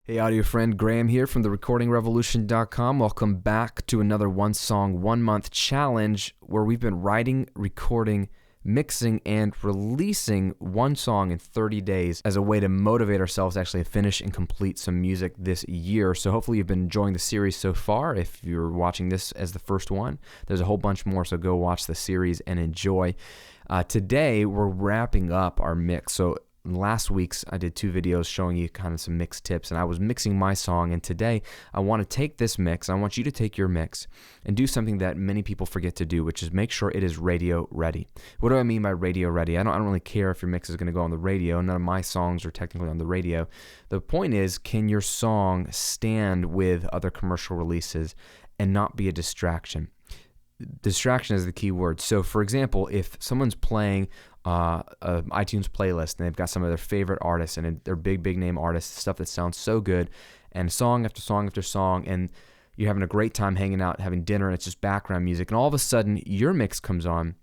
Hey audio friend, Graham here from therecordingrevolution.com. Welcome back to another one song, 1 month challenge where we've been writing, recording, mixing, and releasing one song in 30 days as a way to motivate ourselves to actually finish and complete some music this year. So hopefully you've been enjoying the series so far. If you're watching this as the first one, there's a whole bunch more, so go watch the series and enjoy. Today we're wrapping up our mix. So last week's I did 2 videos showing you kind of some mix tips, and I was mixing my song, and today I want to take this mix, I want you to take your mix and do something that many people forget to do, which is make sure it is radio ready. What do I mean by radio ready? I don't really care if your mix is going to go on the radio. None of my songs are technically on the radio. The point is, can your song stand with other commercial releases and not be a distraction? Distraction is the key word. So for example, if someone's playing an iTunes playlist and they've got some of their favorite artists and they're big name artists, stuff that sounds so good, and song after song after song, and you're having a great time hanging out, having dinner, and it's just background music, and all of a sudden your mix comes on,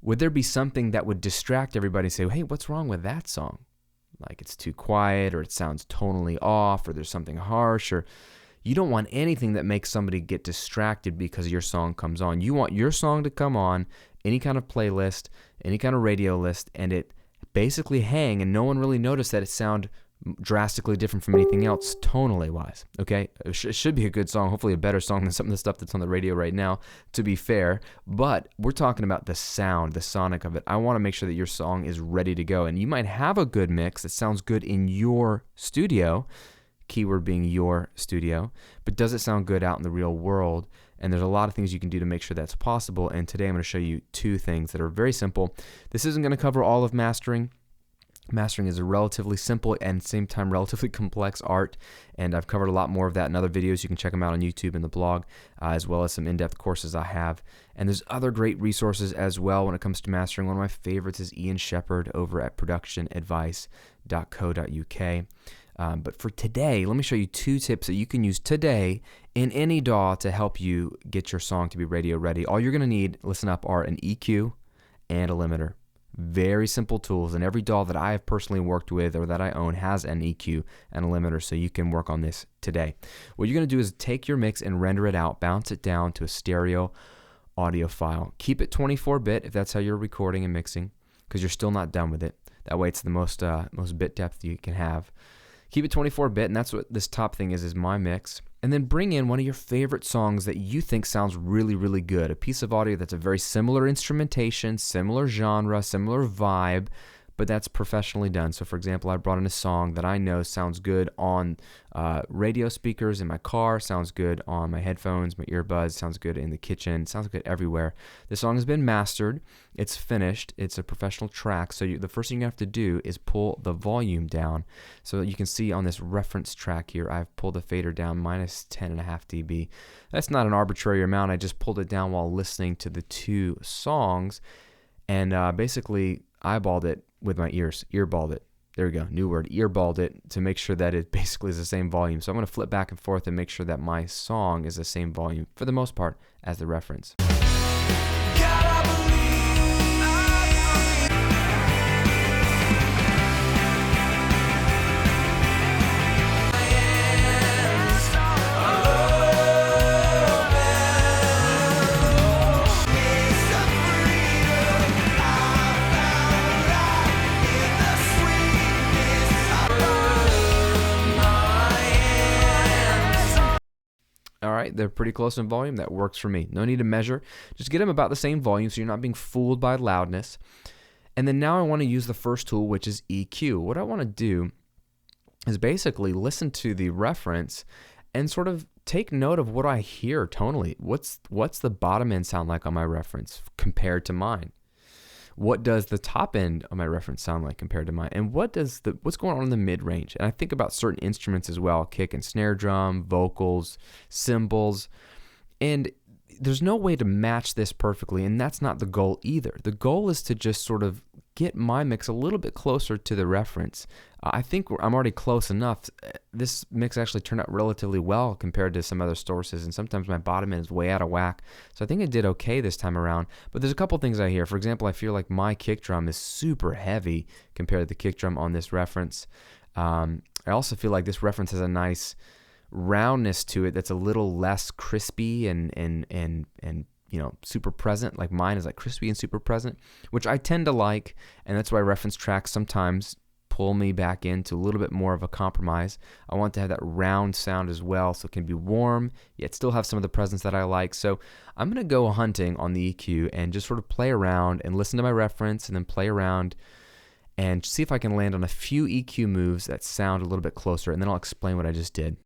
would there be something that would distract everybody and say, hey, what's wrong with that song? Like it's too quiet, or it sounds tonally off, or there's something harsh, or you don't want anything that makes somebody get distracted because your song comes on. You want your song to come on any kind of playlist, any kind of radio list, and it basically hang, and no one really noticed that it sound drastically different from anything else tonally wise. Okay, it should be a good song, hopefully a better song than some of the stuff that's on the radio right now, to be fair. But we're talking about the sound, the sonic of it. I want to make sure that your song is ready to go, and you might have a good mix that sounds good in your studio, keyword being your studio, but does it sound good out in the real world? And there's a lot of things you can do to make sure that's possible, and today I'm going to show you 2 things that are very simple. This isn't going to cover all of mastering. Mastering is a relatively simple and at the same time relatively complex art, and I've covered a lot more of that in other videos. You can check them out on YouTube and the blog, as well as some in-depth courses I have. And there's other great resources as well when it comes to mastering. One of my favorites is Ian Shepherd over at productionadvice.co.uk. But for today, let me show you 2 tips that you can use today in any DAW to help you get your song to be radio ready. All you're going to need, listen up, are an EQ and a limiter. Very simple tools, and every DAW that I have personally worked with or that I own has an EQ and a limiter, so you can work on this today. What you're going to do is take your mix and render it out, bounce it down to a stereo audio file. Keep it 24-bit if that's how you're recording and mixing, because you're still not done with it. That way it's the most bit depth you can have. Keep it 24-bit, and that's what this top thing is my mix. And then bring in one of your favorite songs that you think sounds really good. A piece of audio that's a very similar instrumentation, similar genre, similar vibe, but that's professionally done. So for example, I brought in a song that I know sounds good on radio speakers in my car, sounds good on my headphones, my earbuds, sounds good in the kitchen, sounds good everywhere. The song has been mastered, it's finished, it's a professional track, so the first thing you have to do is pull the volume down. So you can see on this reference track here, I've pulled the fader down minus 10.5 dB. That's not an arbitrary amount, I just pulled it down while listening to the 2 songs, and basically eyeballed it with my ears, earballed it. There we go, new word, earballed it to make sure that it basically is the same volume. So I'm going to flip back and forth and make sure that my song is the same volume, for the most part, as the reference. All right, they're pretty close in volume. That works for me. No need to measure. Just get them about the same volume so you're not being fooled by loudness. And then now I want to use the first tool, which is EQ. What I want to do is basically listen to the reference and sort of take note of what I hear tonally. What's the bottom end sound like on my reference compared to mine? What does the top end of my reference sound like compared to mine? And what's going on in the mid-range? And I think about certain instruments as well, kick and snare drum, vocals, cymbals. And there's no way to match this perfectly, and that's not the goal either. The goal is to just sort of get my mix a little bit closer to the reference. I think I'm already close enough. This mix actually turned out relatively well compared to some other sources, and sometimes my bottom end is way out of whack. So I think it did okay this time around, but there's a couple things I hear. For example, I feel like my kick drum is super heavy compared to the kick drum on this reference. I also feel like this reference has a nice roundness to it that's a little less crispy and super present. Like mine is like crispy and super present, which I tend to like, and that's why reference tracks sometimes pull me back into a little bit more of a compromise. I want to have that round sound as well, so it can be warm yet still have some of the presence that I like. So I'm going to go hunting on the EQ and just sort of play around and listen to my reference and then play around and see if I can land on a few EQ moves that sound a little bit closer, and then I'll explain what I just did.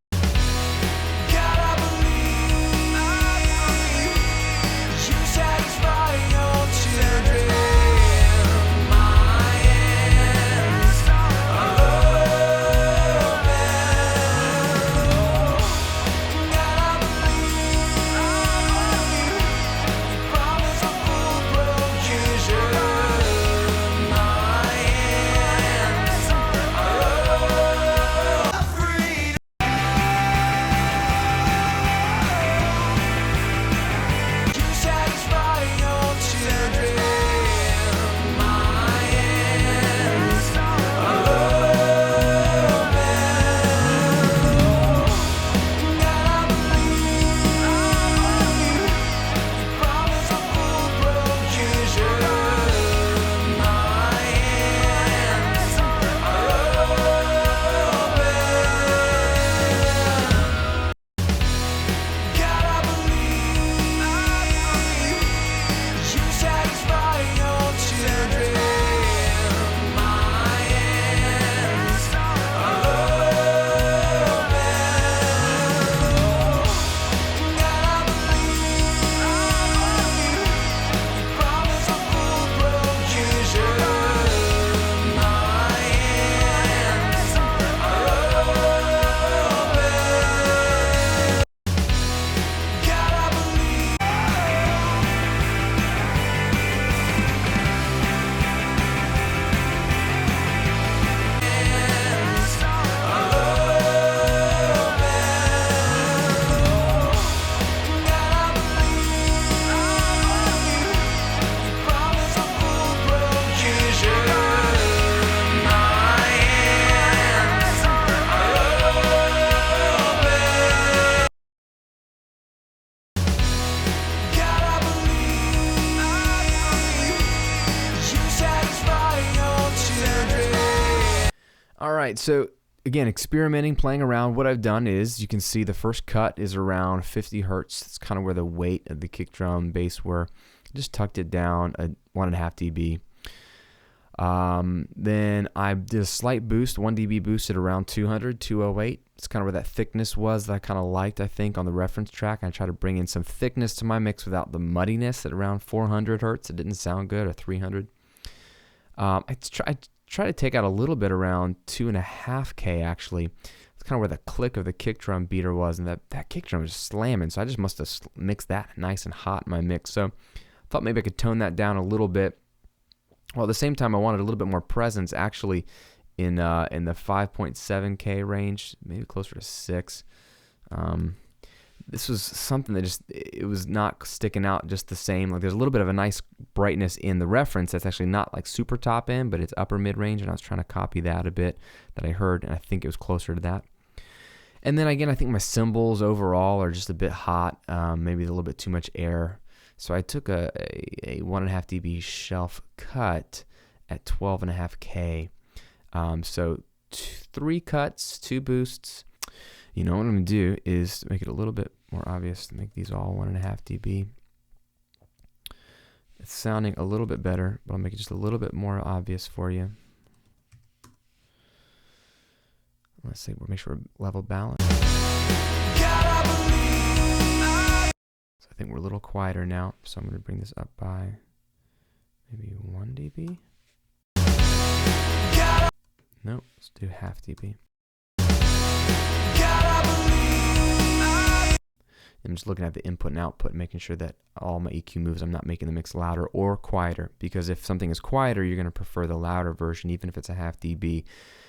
All right, so again, experimenting, playing around. What I've done is, you can see the first cut is around 50 hertz. It's kind of where the weight of the kick drum bass were. Just tucked it down a 1.5 dB. Then I did a slight boost, 1 dB boost at around 200, 208. It's kind of where that thickness was that I kind of liked, I think, on the reference track. I try to bring in some thickness to my mix without the muddiness at around 400 hertz. It didn't sound good, or 300. I try to take out a little bit around 2.5K actually. It's kind of where the click of the kick drum beater was, and that kick drum was slamming, so I just must have mixed that nice and hot in my mix. So I thought maybe I could tone that down a little bit. Well, at the same time, I wanted a little bit more presence actually in the 5.7K range, maybe closer to 6. This was something that it was not sticking out just the same. Like, there's a little bit of a nice brightness in the reference that's actually not like super top end, but it's upper mid range, and I was trying to copy that a bit that I heard, and I think it was closer to that. And then again, I think my cymbals overall are just a bit hot, maybe a little bit too much air. So I took a 1.5 dB shelf cut at 12.5K. So 3 cuts, 2 boosts. You know what I'm going to do is make it a little bit more obvious, make these all 1.5 dB. It's sounding a little bit better, but I'll make it just a little bit more obvious for you. Let's see, we'll make sure we're level balanced. So I think we're a little quieter now, so I'm going to bring this up by maybe 1 dB. No, let's do 0.5 dB. I'm just looking at the input and output, making sure that all my EQ moves, I'm not making the mix louder or quieter, because if something is quieter, you're going to prefer the louder version, even if it's a 0.5 dB.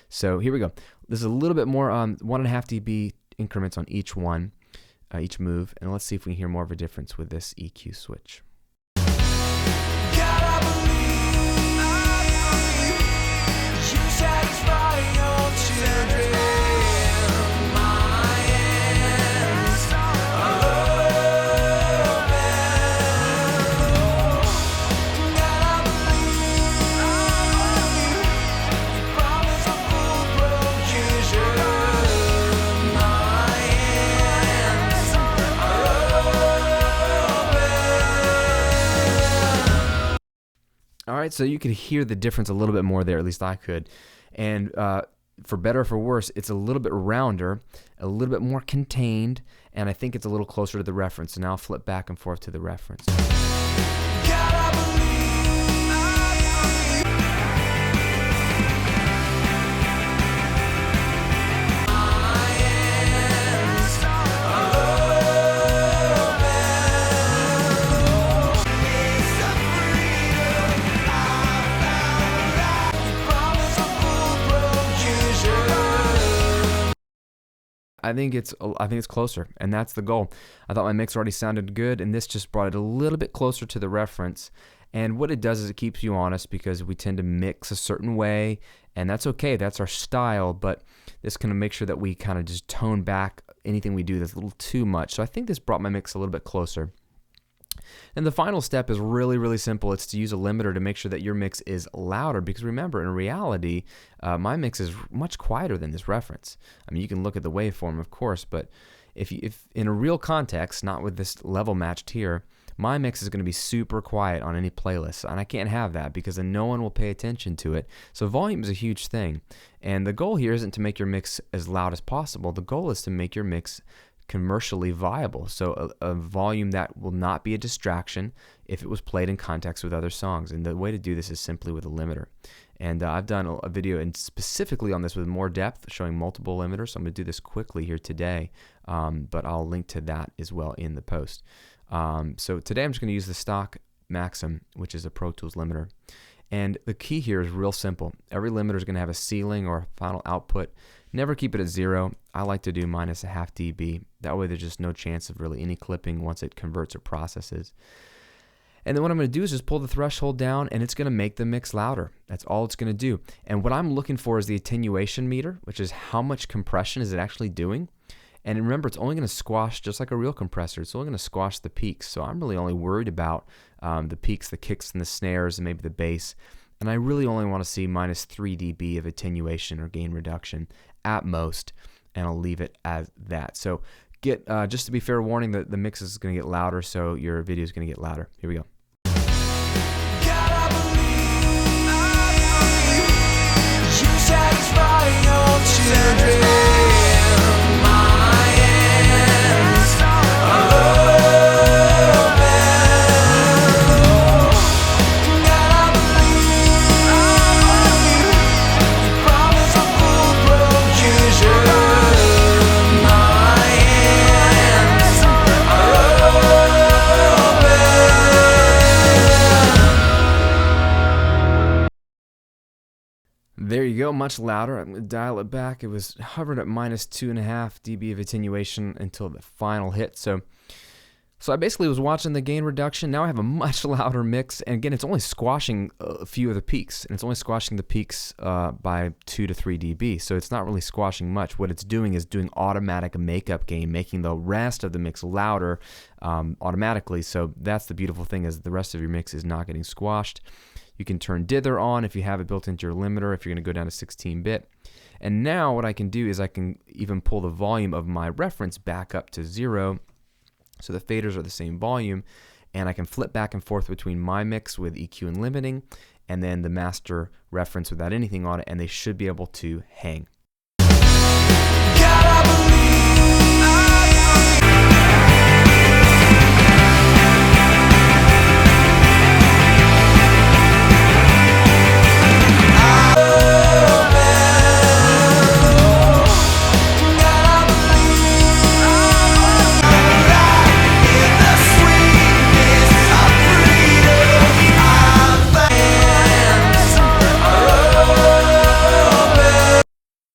So here we go. This is a little bit more 1.5 dB increments on each one, each move, and let's see if we can hear more of a difference with this EQ switch. You satisfy your children. right, so you could hear the difference a little bit more there, at least I could. And for better or for worse, it's a little bit rounder, a little bit more contained, and I think it's a little closer to the reference. So now I'll flip back and forth to the reference. I think it's closer, and that's the goal. I thought my mix already sounded good, and this just brought it a little bit closer to the reference. And what it does is it keeps you honest, because we tend to mix a certain way, and that's okay. That's our style, but this can make sure that we kind of just tone back anything we do that's a little too much. So I think this brought my mix a little bit closer. And the final step is really, really simple. It's to use a limiter to make sure that your mix is louder, because remember, in reality, my mix is much quieter than this reference. I mean, you can look at the waveform, of course, but if in a real context, not with this level matched here, my mix is going to be super quiet on any playlist, and I can't have that, because then no one will pay attention to it. So volume is a huge thing, and the goal here isn't to make your mix as loud as possible. The goal is to make your mix commercially viable, so a volume that will not be a distraction if it was played in context with other songs. And the way to do this is simply with a limiter. And I've done a video specifically on this with more depth, showing multiple limiters. So I'm going to do this quickly here today, but I'll link to that as well in the post. So today I'm just going to use the stock Maxim, which is a Pro Tools limiter. And the key here is real simple. Every limiter is going to have a ceiling or a final output. Never keep it at 0. I like to do minus a half dB. That way there's just no chance of really any clipping once it converts or processes. And then what I'm going to do is just pull the threshold down, and it's going to make the mix louder. That's all it's going to do. And what I'm looking for is the attenuation meter, which is how much compression is it actually doing. And remember, it's only going to squash, just like a real compressor, it's only going to squash the peaks. So I'm really only worried about the peaks, the kicks, and the snares, and maybe the bass. And I really only want to see minus 3 dB of attenuation or gain reduction at most, and I'll leave it as that. So just to be fair warning, the mix is going to get louder, so your video is going to get louder. Here we go. There you go, much louder. I'm going to dial it back. It was hovered at minus 2.5 dB of attenuation until the final hit. So I basically was watching the gain reduction. Now I have a much louder mix, and again, it's only squashing a few of the peaks, and it's only squashing the peaks by 2 to 3 dB. So it's not really squashing much. What it's doing is doing automatic makeup gain, making the rest of the mix louder automatically. So that's the beautiful thing, is the rest of your mix is not getting squashed. You can turn dither on if you have it built into your limiter, if you're going to go down to 16-bit. And now what I can do is I can even pull the volume of my reference back up to 0, so the faders are the same volume, and I can flip back and forth between my mix with EQ and limiting, and then the master reference without anything on it, and they should be able to hang.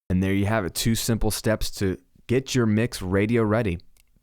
And there you have it, 2 simple steps to get your mix radio ready.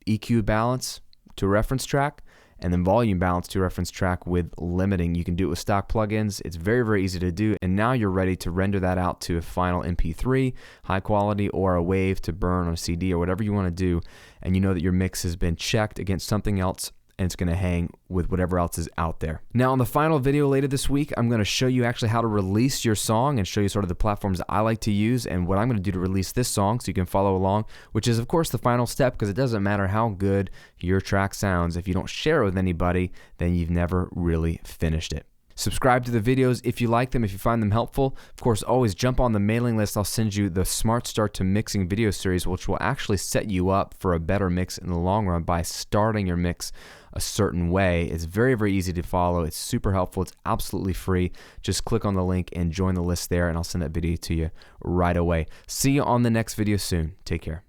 EQ balance to a reference track, and then volume balance to a reference track with limiting. You can do it with stock plugins. It's very, very easy to do. And now you're ready to render that out to a final MP3, high quality, or a wave to burn on a CD, or whatever you want to do. And you know that your mix has been checked against something else, and it's going to hang with whatever else is out there. Now, in the final video later this week, I'm going to show you actually how to release your song, and show you sort of the platforms that I like to use and what I'm going to do to release this song, so you can follow along, which is, of course, the final step, because it doesn't matter how good your track sounds. If you don't share it with anybody, then you've never really finished it. Subscribe to the videos if you like them, if you find them helpful. Of course, always jump on the mailing list. I'll send you the Smart Start to Mixing video series, which will actually set you up for a better mix in the long run by starting your mix a certain way. It's very, very easy to follow. It's super helpful. It's absolutely free. Just click on the link and join the list there, and I'll send that video to you right away. See you on the next video soon. Take care.